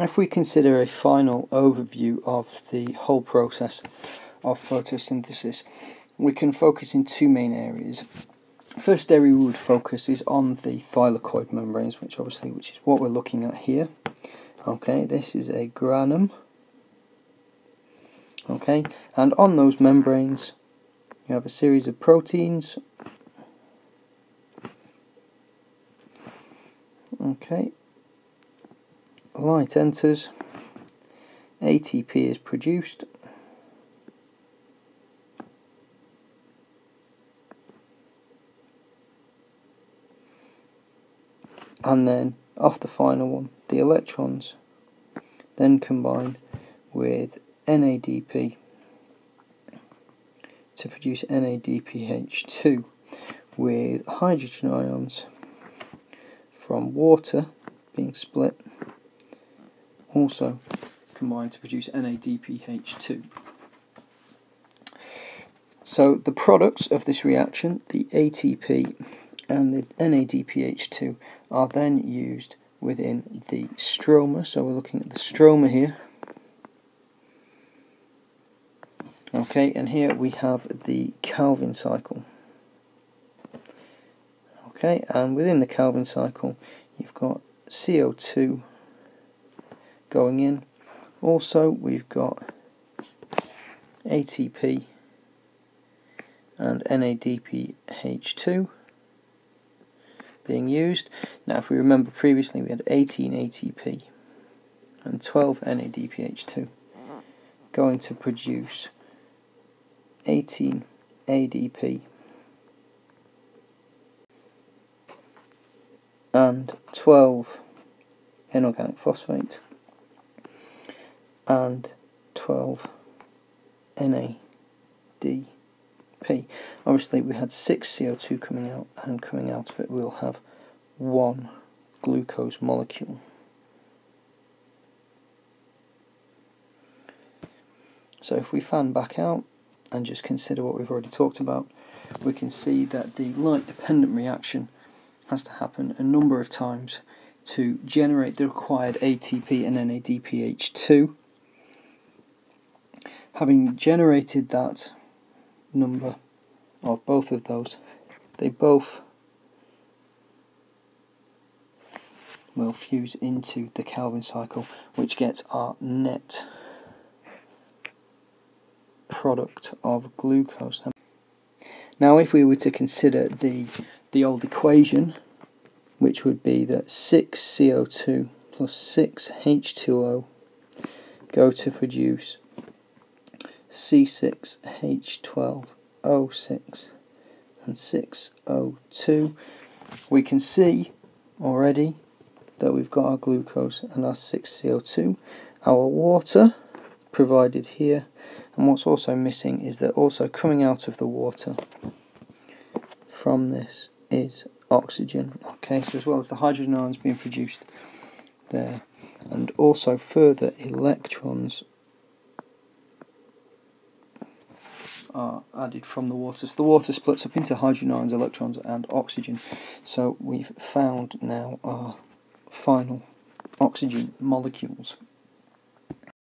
if we consider a final overview of the whole process of photosynthesis, we can focus in two main areas. First area we would focus is on the thylakoid membranes, which is what we're looking at here. Okay, this is a granum. Okay, and on those membranes you have a series of proteins. Okay, light enters, ATP is produced, and then off the final one, the electrons then combine with NADP to produce NADPH2 with hydrogen ions from water being split also combine to produce NADPH2. So the products of this reaction, the ATP and the NADPH2, are then used within the stroma. So we're looking at the stroma here. Okay, and here we have the Calvin cycle. Okay, and within the Calvin cycle you've got CO2 going in. Also we've got ATP and NADPH2 being used. Now if we remember previously we had 18 ATP and 12 NADPH2 going to produce 18 ADP and 12 inorganic phosphate and 12 NADP. Obviously we had 6 CO2 coming out, and coming out of it we'll have 1 glucose molecule. So if we fan back out and just consider what we've already talked about, we can see that the light dependent reaction has to happen a number of times to generate the required ATP and NADPH2. Having generated that number of both of those, they both will fuse into the Calvin cycle, which gets our net product of glucose. Now if we were to consider the old equation, which would be that 6 CO2 plus 6 H2O go to produce C6H12O6 and 6O2, we can see already that we've got our glucose and our 6CO2, our water provided here, and what's also missing is that also coming out of the water from this is oxygen. Okay, so as well as the hydrogen ions being produced there, and also further electrons are added from the water. So the water splits up into hydrogen ions, electrons and oxygen. So we've found now our final oxygen molecules.